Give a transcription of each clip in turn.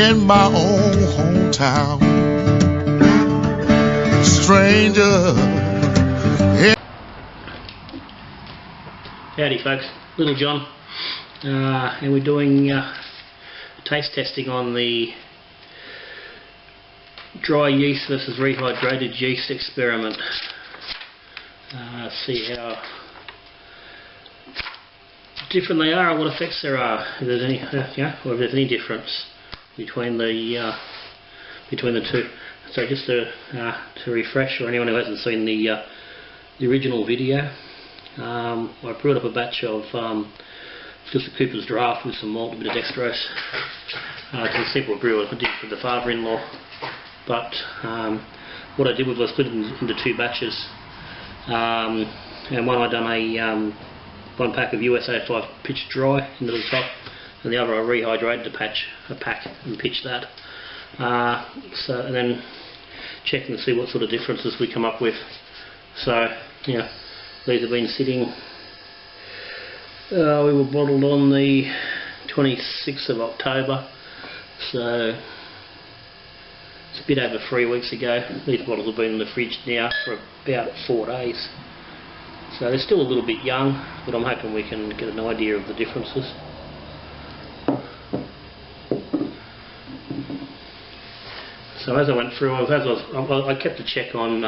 in my own hometown. Stranger. Howdy folks, Little John, and we're doing taste testing on the dry yeast versus rehydrated yeast experiment. See how different they are and what effects there are, if there's any, or if there's any difference between the two. So just to refresh, or anyone who hasn't seen the original video, I brewed up a batch of just a Coopers Draught with some malt, a bit of dextrose. It's a simple brew I did for the father-in-law, but what I did was I split it into two batches, and one I done a 1 pack of USA 5 pitched dry into the top, and the other I rehydrated a pack and pitched that. And then check and see what sort of differences we come up with. So yeah, these have been sitting. We were bottled on the 26th of October, so it's a bit over 3 weeks ago. These bottles have been in the fridge now for about 4 days. So they're still a little bit young, but I'm hoping we can get an idea of the differences. So as I went through, I kept a check on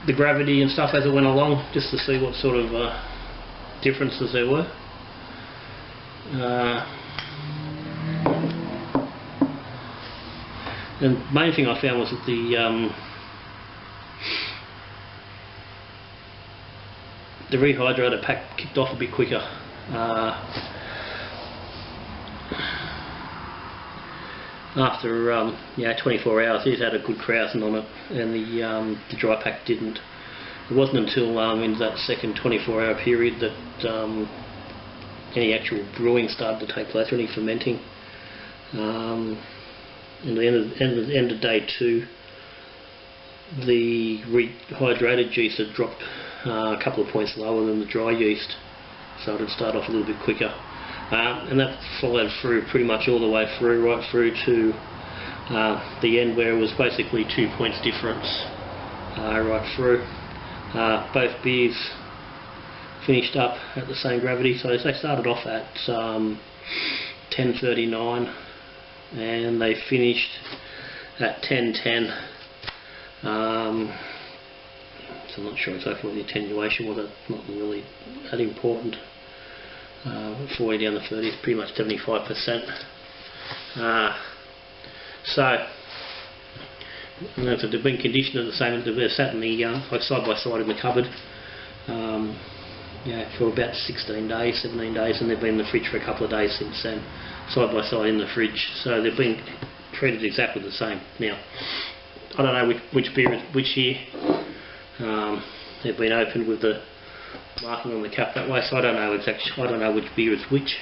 the gravity and stuff as I went along, just to see what sort of differences there were. And the main thing I found was that the rehydrator pack kicked off a bit quicker. After 24 hours, it had a good krausen on it, and the dry pack didn't. It wasn't until in that second 24-hour period that any actual brewing started to take place, or any fermenting. In the end of day 2, the rehydrated yeast had dropped a couple of points lower than the dry yeast, so it had started off a little bit quicker, and that followed through pretty much all the way through, right through to the end, where it was basically 2 points difference right through. Both beers finished up at the same gravity, so they started off at 1039 and they finished at 1010. So I'm not sure exactly what the attenuation was. That's not really that important. 40 down to 30 is pretty much 75%. So they've been conditioned at the same. They've sat in the like side by side in the cupboard, for about 16 days, 17 days, and they've been in the fridge for a couple of days since then, side by side in the fridge. So they've been treated exactly the same. Now, I don't know which beer is which here. They've been opened with the marking on the cap that way, so I don't know exactly. I don't know which beer is which.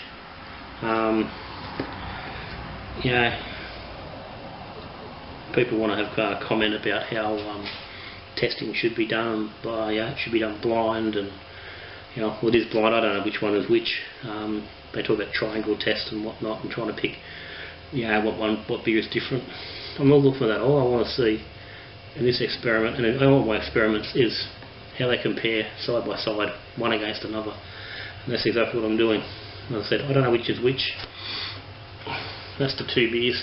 People want to have comment about how testing should be done by it should be done blind, and well, it is blind. I don't know which one is which. They talk about triangle tests and whatnot, and trying to pick what beer is different. I'm not looking for that. All I want to see in this experiment, and in all my experiments, is how they compare side by side, one against another. And that's exactly what I'm doing. As I said, I don't know which is which. That's the two beers,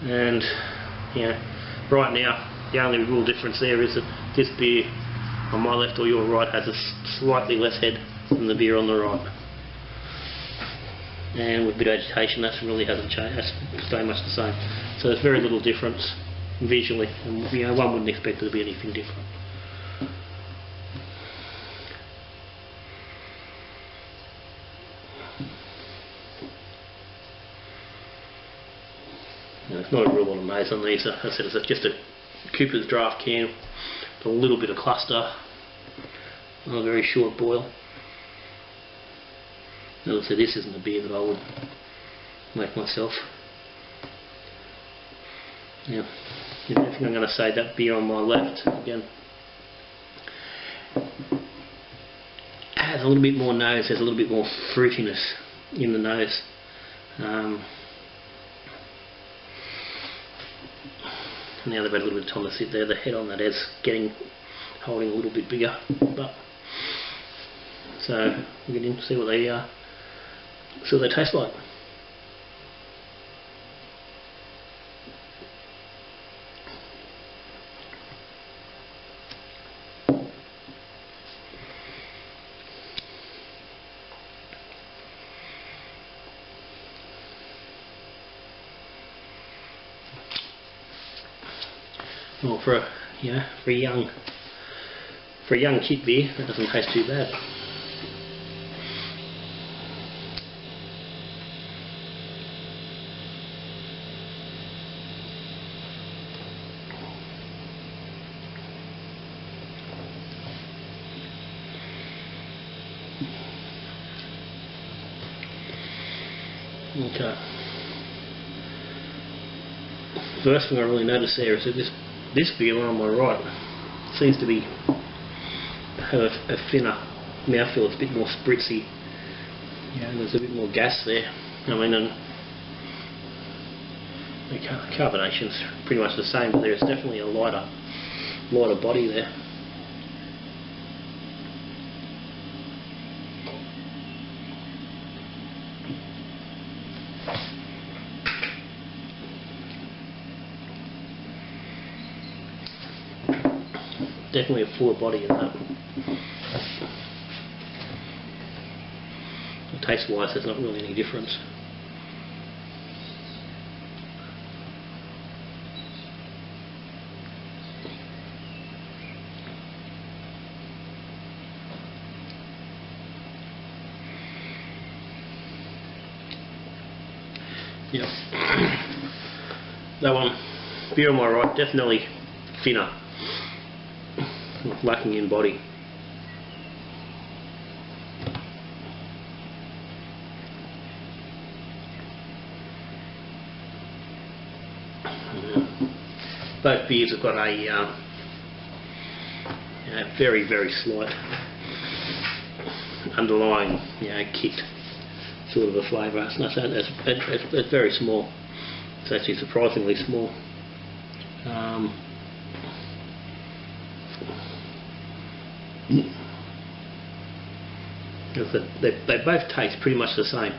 and right now the only real difference there is that this beer on my left or your right has a slightly less head than the beer on the right. And with a bit of agitation, that really hasn't changed. That's stayed much the same. So there's very little difference visually, and one wouldn't expect there to be anything different. There's not a real lot of nose on these. As I said, it's just a Coopers Draught can with a little bit of cluster on a very short boil. As I said, this isn't a beer that I would make myself. Now, the only thing I'm going to say, that beer on my left, again, has a little bit more nose, has a little bit more fruitiness in the nose. now they've had a little bit of time to sit there. The head on that is holding a little bit bigger. But so we're going to see what they taste like. Well, for a young kit beer, that doesn't taste too bad. Okay. First thing I really noticed there is that this beer on my right seems to have a thinner mouthfeel. It's a bit more spritzy. Yeah, and there's a bit more gas there. I mean, and the carbonation's pretty much the same, but there's definitely a lighter body there. Definitely a fuller body in that. Taste wise, there's not really any difference. Yep. That one, beer on my right, definitely thinner. Lacking in body. Both beers have got a very, very slight underlying kick sort of a flavour. It's very small. It's actually surprisingly small. They both taste pretty much the same,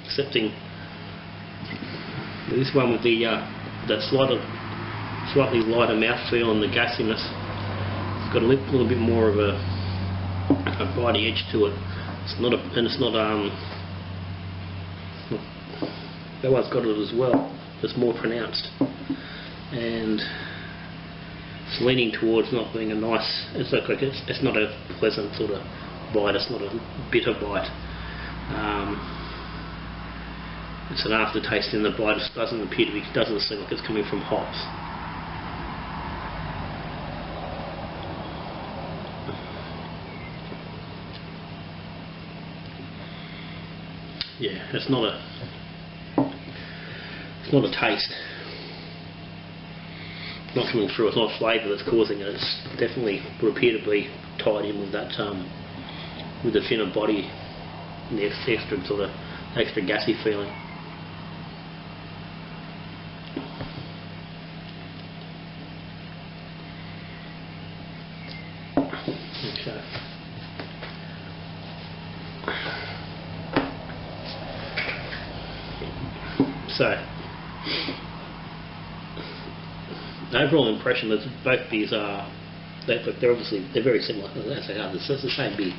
excepting this one with that slightly lighter mouthfeel and the gassiness. It's got a little bit more of a bitey edge to it. That one's got it as well. It's more pronounced, and it's leaning towards not being a nice. It's not a pleasant sort of bite. It's not a bitter bite. It's an aftertaste in the bite. It doesn't seem like it's coming from hops. Yeah, it's not a taste. It's not coming through. It's not flavour that's causing it. It's definitely would appear to be tied in with that with the thinner body and the extra gassy feeling. Okay. So, the overall impression is both beers are they're very similar. As they are, it's the same beer,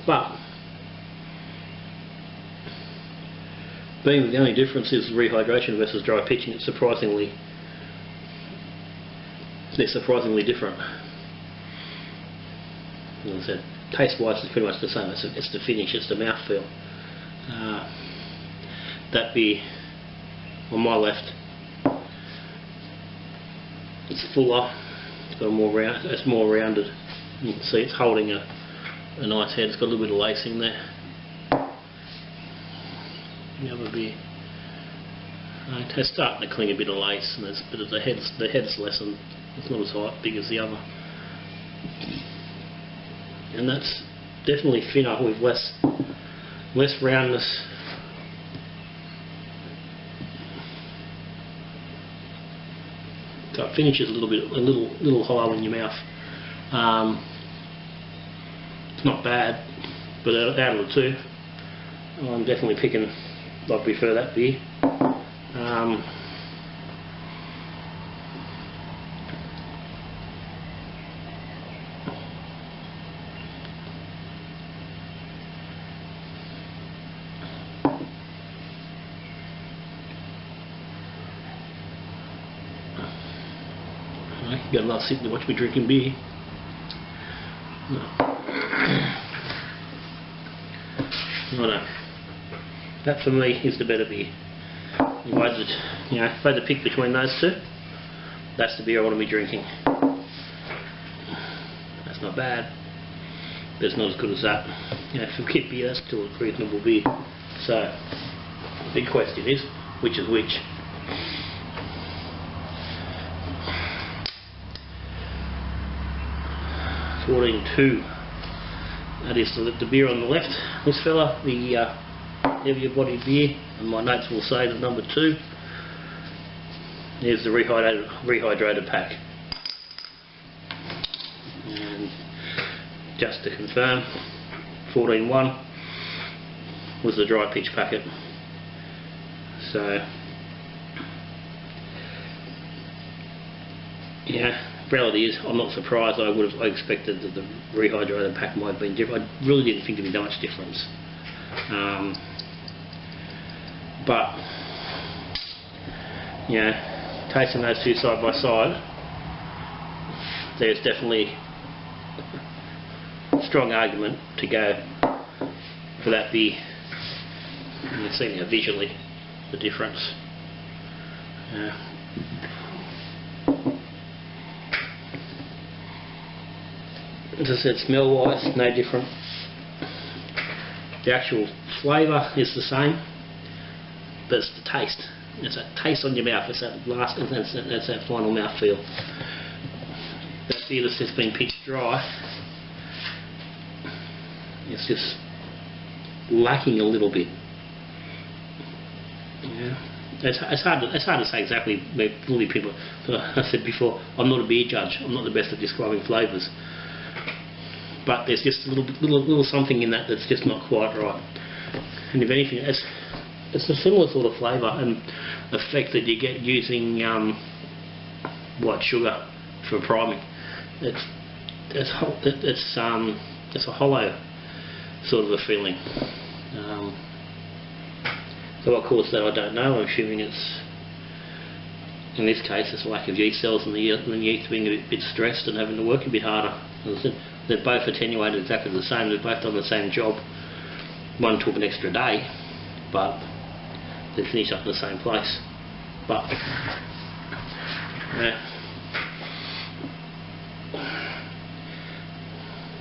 but being that the only difference is rehydration versus dry pitching, they're surprisingly different. As I said, taste-wise, it's pretty much the same. It's the finish, it's the mouthfeel. That beer on my left, it's fuller. It's got it's more rounded. You can see it's holding a nice head. It's got a little bit of lacing there. The other beer, it's starting to cling a bit of lace, and there's a bit of the head's lessened. It's not as big as the other, and that's definitely thinner with less roundness. So it finishes a little hollow in your mouth. It's not bad, but out of the two, I'm definitely picking. I prefer that beer. You got a lot of sitting to watch me drinking beer. Righto. That for me is the better beer. If I had to pick between those two, that's the beer I want to be drinking. That's not bad, but it's not as good as that. For kit beer, that's still a reasonable beer. So, the big question is, which is which? $14.2. That is the beer on the left. This fella, the heavier bodied beer, and my notes will say the number 2. Here's the rehydrated pack. And just to confirm, 14.1 was the dry pitch packet. So, reality is, I'm not surprised. I expected that the rehydrated pack might have been different. I really didn't think there'd be that much difference. But tasting those two side by side, there's definitely a strong argument to go for that beer. You can see now visually the difference. As I said, smell wise, no different. The actual flavour is the same, but it's the taste. It's that taste on your mouth. It's that last, that's that final mouthfeel. That beer that's just been pitched dry, it's just lacking a little bit. It's hard to say exactly where fully people. I said before, I'm not a beer judge. I'm not the best at describing flavours. But there's just a little something in that that's just not quite right. And if anything, it's a similar sort of flavour and effect that you get using white sugar for priming. It's a hollow sort of a feeling. So what caused that I don't know. I'm assuming it's, in this case, it's a lack of yeast cells and the yeast being a bit stressed and having to work a bit harder. As I said, they're both attenuated exactly the same. They've both done the same job. One took an extra day, but they finished up in the same place. But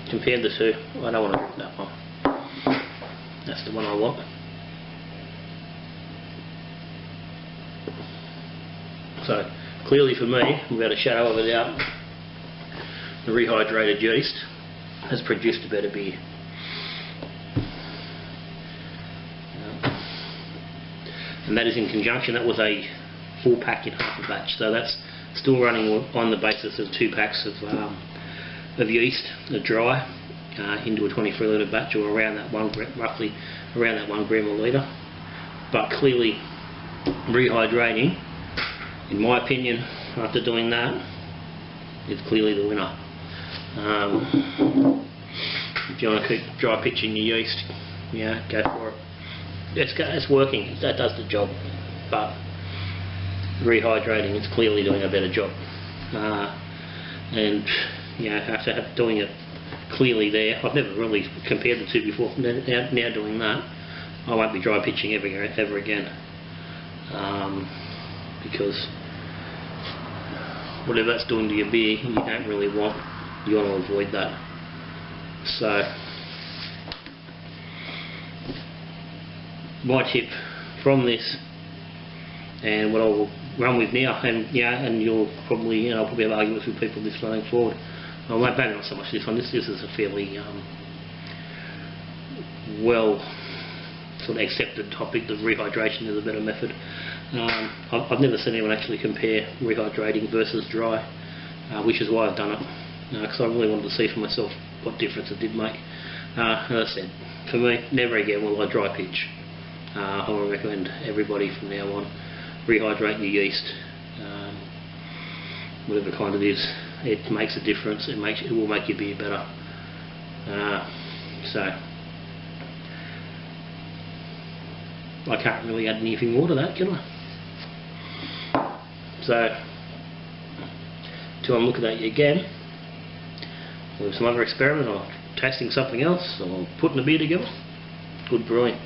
compared the two, I don't want to drink that one. That's the one I want. So clearly for me, without a shadow of a doubt, the rehydrated yeast has produced a better beer. And that is in conjunction. That was a full pack in half a batch, so that's still running on the basis of 2 packs of yeast, dry, into a 23 litre batch, or around that roughly around that 1 gram a litre. But clearly, rehydrating, in my opinion, after doing that, is clearly the winner. If you want to keep dry pitching your yeast, go for it. It's working. That does the job. But rehydrating is clearly doing a better job. And after doing it clearly there, I've never really compared the two before. Now doing that, I won't be dry pitching ever again. Because whatever that's doing to your beer, you don't really want. You want to avoid that. So my tip from this, and what I will run with now, and you'll probably, I'll probably have arguments with people this running forward. Well, maybe not so much this one. This is a fairly well sort of accepted topic. The rehydration is a better method. I've never seen anyone actually compare rehydrating versus dry, which is why I've done it, because I really wanted to see for myself what difference it did make. As I said, for me, never again will I dry pitch. I would recommend everybody from now on rehydrate your yeast, whatever kind it is. It makes a difference. It will make your beer better. So I can't really add anything more to that, can I? So till I'm looking at you again with some other experiment or tasting something else or putting a beer together, good brewing.